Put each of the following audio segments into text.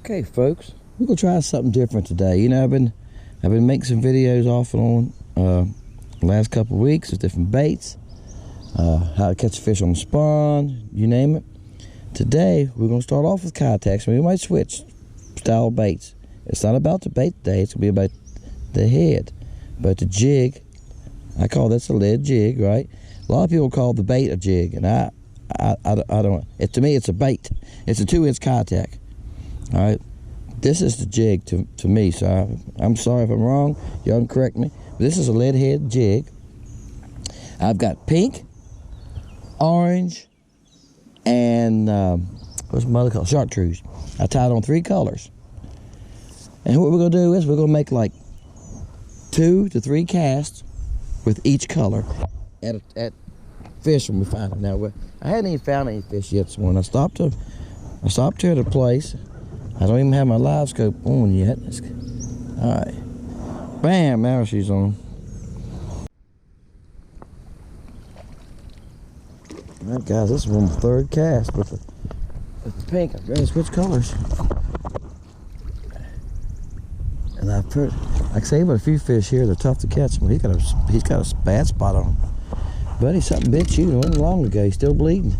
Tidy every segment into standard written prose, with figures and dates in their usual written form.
Okay, folks, we're gonna try something different today. You know, I've been making some videos off and on the last couple of weeks with different baits, how to catch a fish on the spawn, you name it. Today we're gonna start off with Keitech. So we might switch style baits. It's not about the bait today. It's gonna be about the head, but the jig. I call this a lead jig, right? A lot of people call the bait a jig, and I don't. To me, it's a bait. It's a 2-inch Keitech. All right, this is the jig to me. So I'm sorry if I'm wrong. Y'all can correct me. But this is a lead head jig. I've got pink, orange, and what's my other color? Chartreuse. I tied on 3 colors. And what we're gonna do is we're gonna make like 2 to 3 casts with each color at fish when we find them. Now I hadn't even found any fish yet this morning. I stopped here at a place. I don't even have my livescope on yet. All right, bam! Now she's on. All right, guys, this is my 3rd cast with the pink. I've got to switch colors. And I put, like I say, but a few fish here, they're tough to catch. Well, he's got a bad spot on him. Buddy, something bit you. It wasn't long ago. He's still bleeding.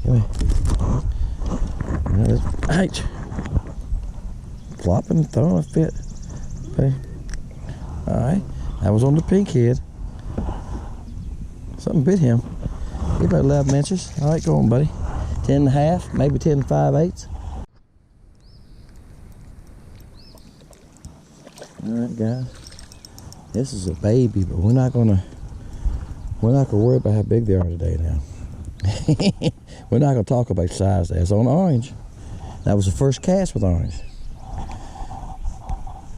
Come here. Ouch. Flopping, throwing a fit. Okay. All right. That was on the pink head. Something bit him. He about 11 inches. All right, go on, buddy. 10 and a half, maybe 10 and 5/8. All right, guys. This is a baby, but we're not gonna worry about how big they are today now. We're not gonna talk about size. That's on orange. That was the first cast with orange.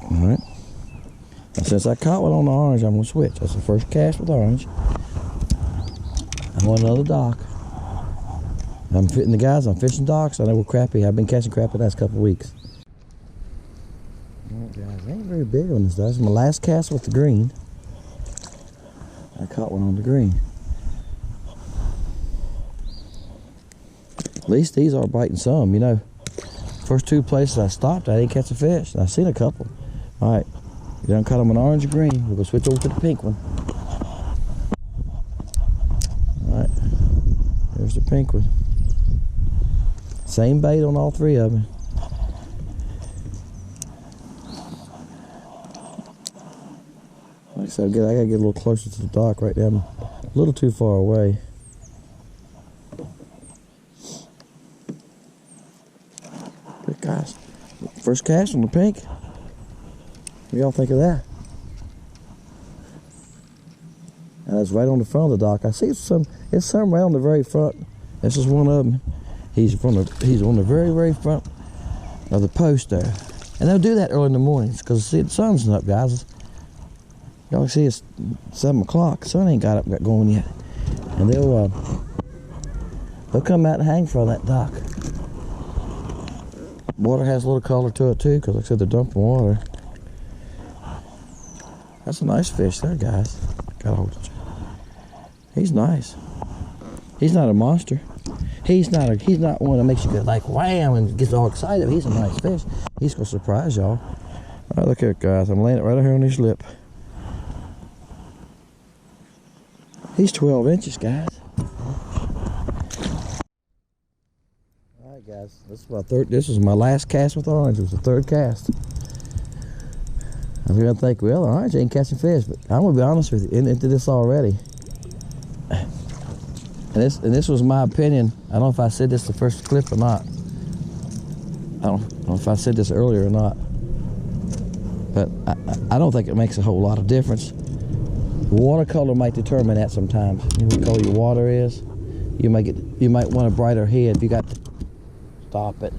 All right. Now, since I caught one on the orange, I'm gonna switch. That's the first cast with orange. I want another dock. I'm fitting the guys. I'm fishing docks. I know we're crappie. I've been catching crappie the last couple of weeks. All right, guys. They ain't very big on this. That's my last cast with the green. I caught one on the green. At least these are biting some, you know. First 2 places I stopped, I didn't catch a fish. And I've seen a couple. All right, you done caught them an orange or green. We're gonna switch over to the pink one. All right, there's the pink one. Same bait on all 3 of them. Like I said, I gotta get a little closer to the dock right now. I'm a little too far away. Good guys. First cast on the pink. What do y'all think of that? And that's right on the front of the dock. I see it's some right on the very front. This is one of them. He's on the very, very front of the post there. And they'll do that early in the mornings because see the sun's up, guys. Y'all see it's 7 o'clock. The sun ain't got going yet. And they'll come out and hang from that dock. Water has a little color to it too, because like I said, they're dumping water. That's a nice fish there, guys. Gotta hold it. He's nice. He's not a monster. He's not one that makes you go like wham and gets all excited. He's a nice fish. He's gonna surprise y'all. All right, look here, guys. I'm laying it right here on his lip. He's 12 inches, guys. All right, guys. This is my last cast with orange. It was the 3rd cast. I was gonna think, well, orange ain't catching fish, but I'm gonna be honest with you, into this already. And this was my opinion. I don't know if I said this the first clip or not. I don't know if I said this earlier or not. But I don't think it makes a whole lot of difference. The water color might determine that sometimes. You know what color your water is. You might want a brighter head. If you got stop it.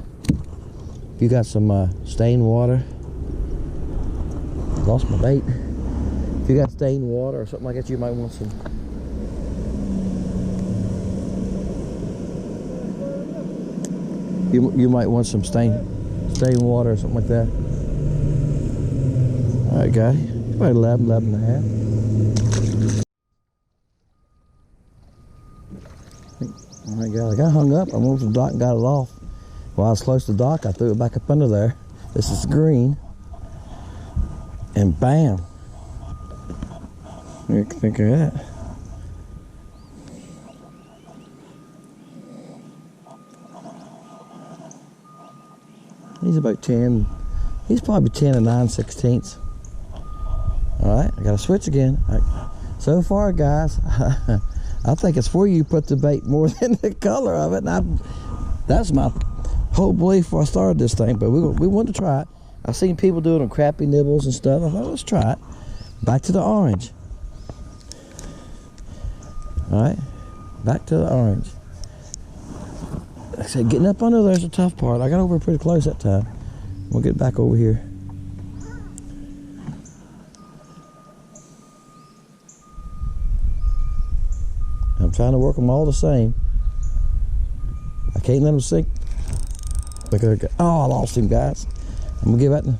If you got some stained water. Lost my bait. If you got stained water or something like that, you might want some. You might want some stained water or something like that. All right, guys. About 11 and a half. All right, guys, I got hung up. I moved the dock and got it off. While I was close to the dock, I threw it back up under there. This is green. And bam. What do you think of that? He's about 10. He's probably 10 and 9/16. Alright, I gotta switch again. So far, guys, I think it's where you put the bait more than the color of it. And that's my whole belief before I started this thing. But we wanted to try it. I've seen people do it on crappy nibbles and stuff. I thought, let's try it. Back to the orange. Alright, back to the orange. Like I said, getting up under there's the tough part. I got over pretty close that time. We'll get back over here. I'm trying to work them all the same. I can't let them sink. Look at her. Oh, I lost him, guys. I'm gonna give that.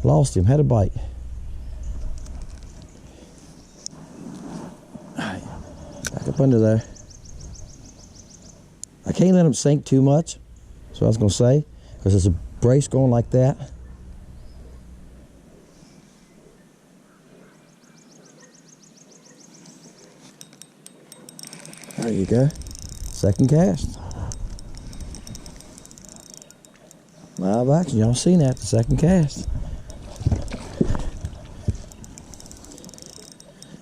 Lost him. Had a bite. All right, back up under there. I can't let them sink too much. That's what I was gonna say, because there's a brace going like that. There you go. Second cast. Live action. Y'all seen that? The second cast.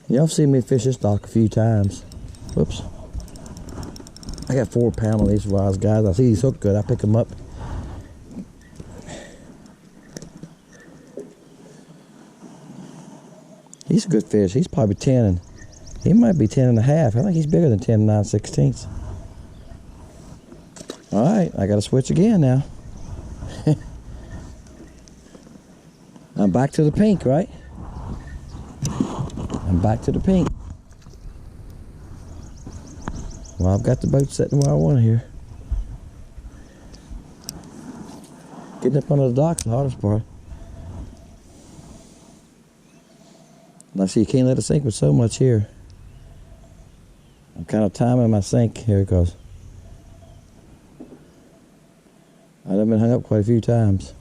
Y'all seen me fish this dock a few times. Whoops. I got 4 pound on these rods, guys. I see these hook good. I pick them up. He's a good fish. He's probably 10 and he might be 10 and a half. I think he's bigger than 10 9/16. All right, I got to switch again now. I'm back to the pink, right? I'm back to the pink. Well, I've got the boat sitting where I want it here. Getting up under the dock's the hardest part. And I see you can't let it sink with so much here. I'm kind of timing my sink. Here it goes. I've been hung up quite a few times.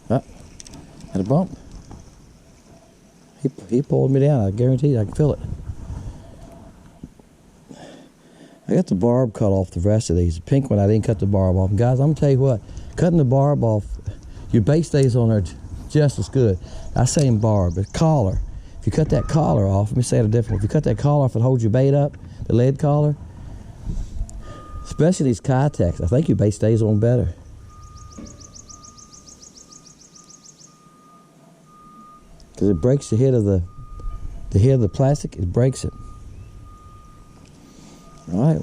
Oh, had a bump. He pulled me down. I guarantee you I can feel it. I got the barb cut off the rest of these. The pink one, I didn't cut the barb off. And guys, I'm gonna tell you what, cutting the barb off, your bait stays on there just as good. I say in barb, but collar. If you cut that collar off, let me say it a different way. If you cut that collar off, it holds your bait up, the lead collar. Especially these Keitechs, I think your bait stays on better. Because it breaks the head of the plastic, it breaks it. All right,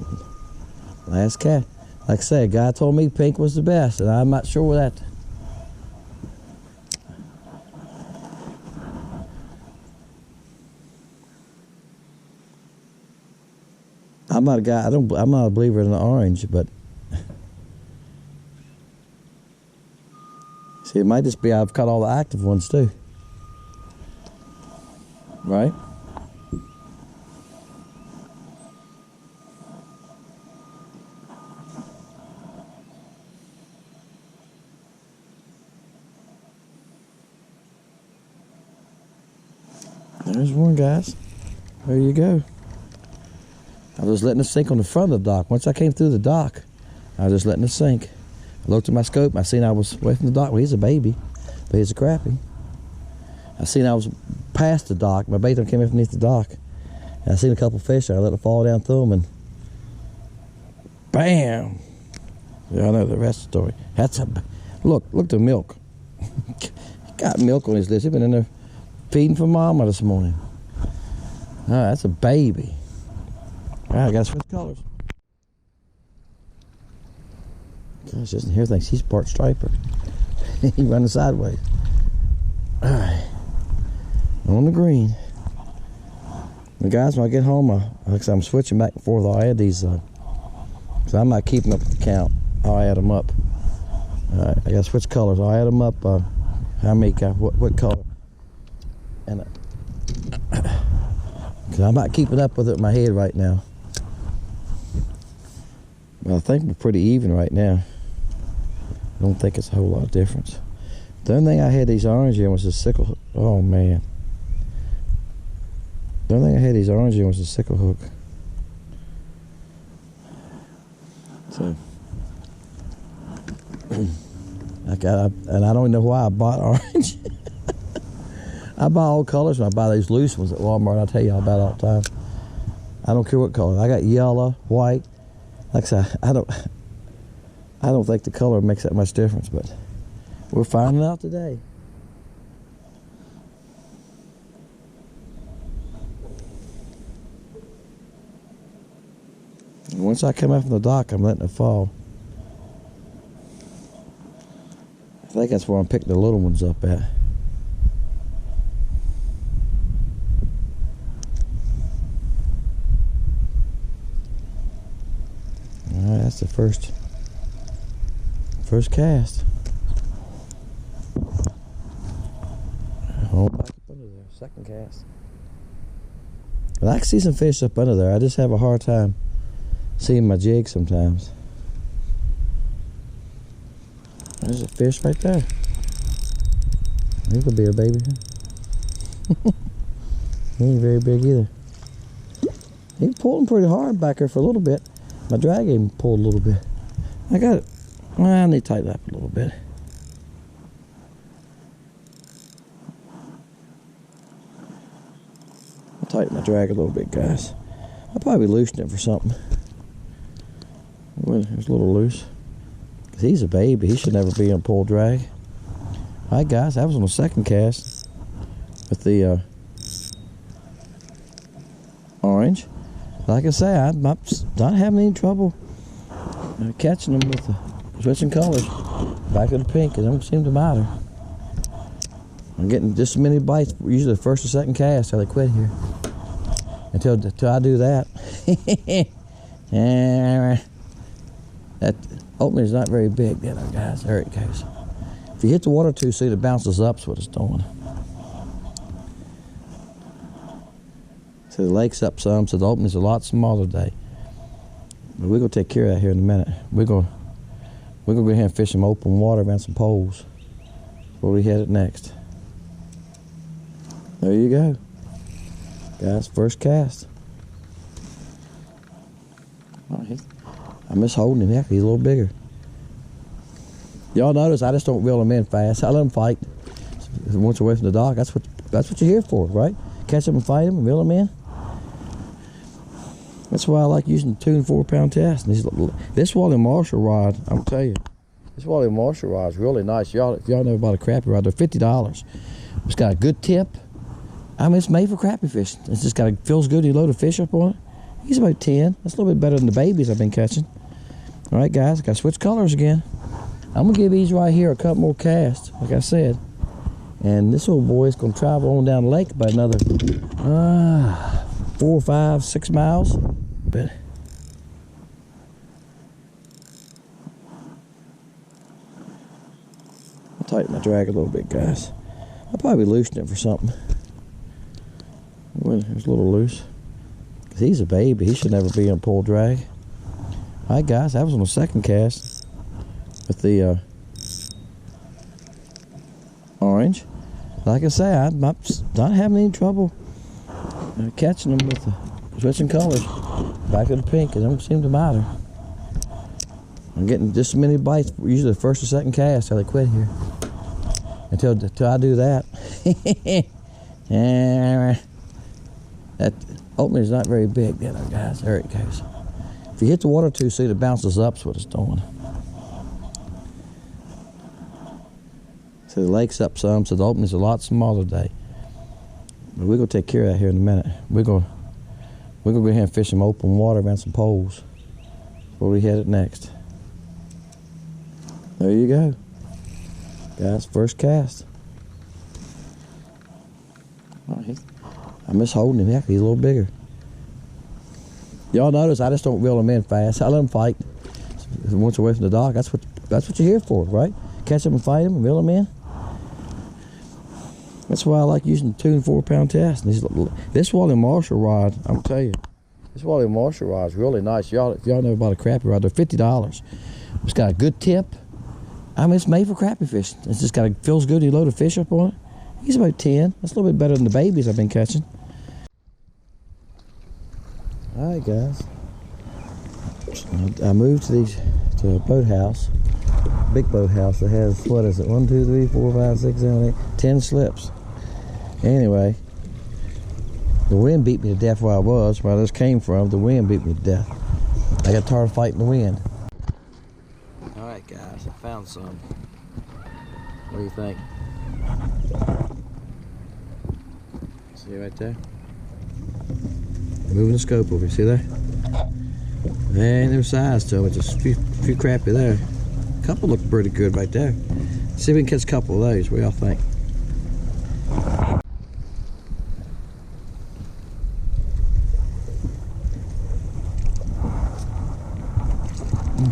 last cast. Like I said, a guy told me pink was the best, and I'm not sure with that. I'm not a guy. I'm not a believer in the orange, but see, it might just be I've cut all the active ones too, right? There's one, guys. There you go. I was letting it sink on the front of the dock. Once I came through the dock, I was just letting it sink. I looked at my scope, and I seen I was away from the dock. Well, he's a baby, but he's a crappie. I seen I was past the dock. My bait came in underneath the dock. And I seen a couple fish there. I let it fall down through them, and bam! Yeah, I know the rest of the story. That's a look at the milk. Got milk on his lips. He's been in there feeding for mama this morning. All right, that's a baby. All right, I gotta switch colors. Gosh, just in here thinks he's part striper. He running sideways. All right, on the green. And guys, when I get home, I'm switching back and forth. I'll add these, so I'm not keeping up with the count. I'll add them up. All right, I gotta switch colors. I'll add them up. How many? What color? And because I'm not keeping up with it in my head right now. Well, I think we're pretty even right now. don't think it's a whole lot of difference. The only thing I had these orange in was the sickle hook. Oh man. The only thing I had these orange in was the sickle hook. So and I don't know why I bought orange. I buy all colors and I buy these loose ones at Walmart. I'll tell you all about it all the time. I don't care what color. I got yellow, white. Like I said, I don't think the color makes that much difference, but we're finding out today. And once I come out from the dock, I'm letting it fall. I think that's where I'm picking the little ones up at. Alright, that's the first cast. Oh, back up under there, second cast. Well, I can see some fish up under there. I just have a hard time seeing my jig sometimes. There's a fish right there. He could be a baby. He ain't very big either. He pulled him pretty hard back there for a little bit. My drag even pulled a little bit. I got it. Well, I need to tighten it up a little bit. I'll tighten my drag a little bit, guys. I'll probably loosen it for something. Well, it's a little loose. He's a baby. He should never be on pull drag. Alright, guys, that was on the second cast with the orange. Like I say, I'm not having any trouble catching them with the switching colors back to the pink. It don't seem to matter. I'm getting just as many bites, usually the first or second cast till they quit here. Until I do that. That opening is not very big, you know, guys. There it goes. If you hit the water too soon, it bounces up. That's what it's doing. So the lake's up some, so the opening's a lot smaller today. But we're gonna take care of that here in a minute. We're gonna go ahead and fish some open water around some poles before we head it next. There you go, guys. First cast. Oh, I miss holding him. Heck, he's a little bigger. Y'all notice I just don't reel them in fast. I let them fight. Once away from the dock, that's what you're here for, right? Catch them and fight them and reel them in. That's why I like using 2 and 4 pound test. This Wally Marshall rod, I'm telling you, this Wally Marshall rod is really nice. If y'all know about a crappie rod, they're $50. It's got a good tip. I mean, it's made for crappie fishing. It's just feels good. You load a fish up on it. He's about 10. That's a little bit better than the babies I've been catching. All right, guys, I got to switch colors again. I'm gonna give these right here a couple more casts, like I said. And this old boy is gonna travel on down the lake about another 4, 5, 6 miles. But I'll tighten my drag a little bit, guys. I'll probably loosen it for something. Well, it's a little loose. Cause he's a baby. He should never be on pull drag. All right, guys, that was on the second cast with the orange. Like I say, I'm not having any trouble catching them with the switching colors back to the pink. It don't seem to matter. I'm getting just as many bites, usually the first or second cast till they quit here. Until I do that. That opening is not very big, you know, guys. There it goes. If you hit the water too soon, it bounces up. That's what it's doing. So the lake's up some, so the opening's a lot smaller today. But we're gonna take care of that here in a minute. We're gonna go ahead and fish some open water around some poles before we head it next. There you go, guys. First cast. Oh, I miss holding him. Heck, he's a little bigger. Y'all notice I just don't reel them in fast. I let them fight. Once away from the dock, that's what you're here for, right? Catch them and fight them and reel them in. That's why I like using 2 and 4 pound test. This Wally Marshall rod, I'm telling you, this Wally Marshall rod is really nice. If y'all know about a crappie rod, they're $50. It's got a good tip. I mean, it's made for crappie fishing. It's just got feels good. You load a fish up on it. He's about 10. That's a little bit better than the babies I've been catching. All right, guys. I moved to a boathouse, big boathouse that has, what is it, 1, 2, 3, 4, 5, 6, 7, 8, 10 slips. Anyway, the wind beat me to death where I was, where this came from. The wind beat me to death. I got tired of fighting the wind. All right, guys, I found some. What do you think? See right there? Moving the scope over, see there? There ain't no size to them, it's just a few crappie there. A couple look pretty good right there. See if we can catch a couple of those. What do y'all think?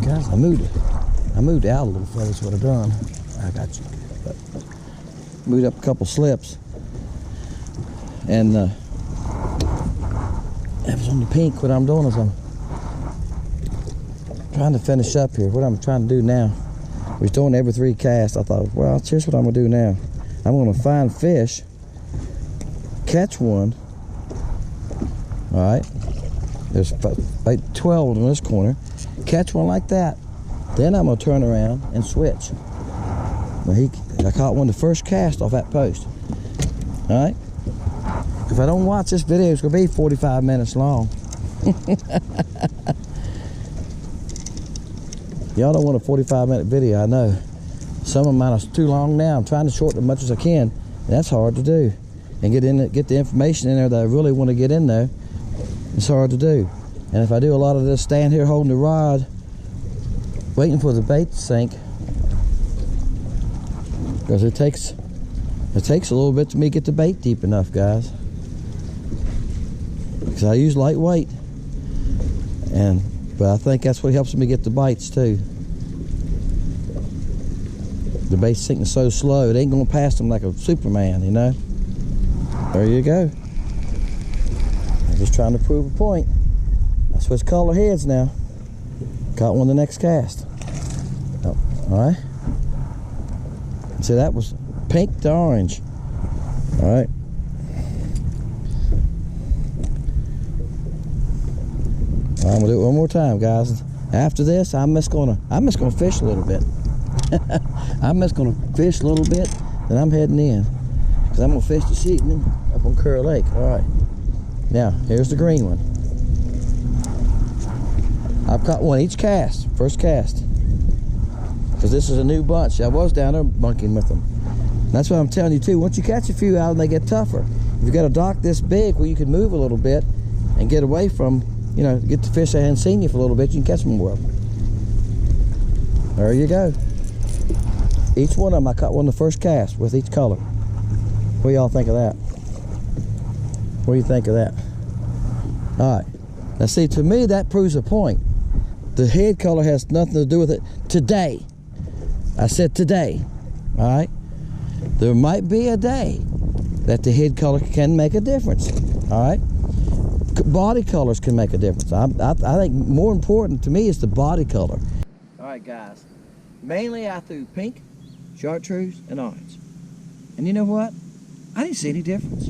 Guys, I moved out a little further, that's what I've done. I got you. But moved up a couple slips. And that was on the pink. What I'm doing is I'm trying to finish up here. What I'm trying to do now, we're doing every 3 casts. I thought, well, here's what I'm gonna do now. I'm gonna find fish, catch one. All right, there's about 12 in this corner. Catch one like that. Then I'm gonna turn around and switch. Now I caught one the first cast off that post. All right. If I don't watch this video, it's gonna be 45 minutes long. Y'all don't want a 45-minute video, I know. Some of mine are too long now. I'm trying to shorten as much as I can, and that's hard to do. And get the information in there that I really want to get in there. It's hard to do. And if I do a lot of this, stand here holding the rod, waiting for the bait to sink, because it takes a little bit to me to get the bait deep enough, guys. Because I use lightweight, but I think that's what helps me get the bites too. The bait's sinking so slow, it ain't gonna pass them like a Superman, you know. There you go. I'm just trying to prove a point. I switch color heads now. Caught one the next cast. Oh, all right. See, that was pink to orange. All right. I'm gonna do it one more time, guys. After this, I'm just gonna fish a little bit. I'm just gonna fish a little bit, then I'm heading in, because I'm gonna fish this evening up on Curry Lake. All right. Now here's the green one. I've caught one each cast, first cast, because this is a new bunch. I was down there monkeying with them. And that's what I'm telling you too. Once you catch a few out, they get tougher. If you got a dock this big where you can move a little bit and get away from, you know, get the fish that hadn't seen you for a little bit, you can catch them more of them. There you go. Each one of them, I caught one the first cast with each color. What do y'all think of that? What do you think of that? All right. Now see, to me, that proves a point. The head color has nothing to do with it today. I said today. All right. There might be a day that the head color can make a difference. All right. Body colors can make a difference. I think more important to me is the body color. All right, guys. Mainly I threw pink, chartreuse, and orange. And you know what? I didn't see any difference.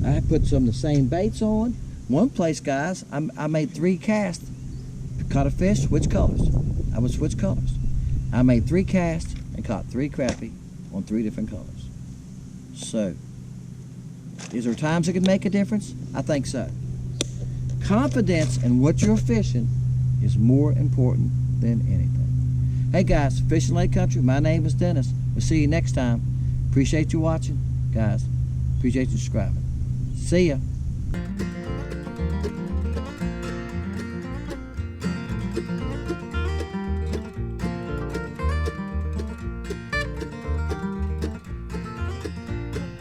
I put some of the same baits on. One place, guys, I made 3 casts. Caught a fish, switch colors. I would switch colors. I made 3 casts and caught 3 crappie on 3 different colors. So, is there times it can make a difference? I think so. Confidence in what you're fishing is more important than anything. Hey guys, Fishing Lake Country, my name is Dennis. We'll see you next time. Appreciate you watching, guys. Appreciate you subscribing. See ya.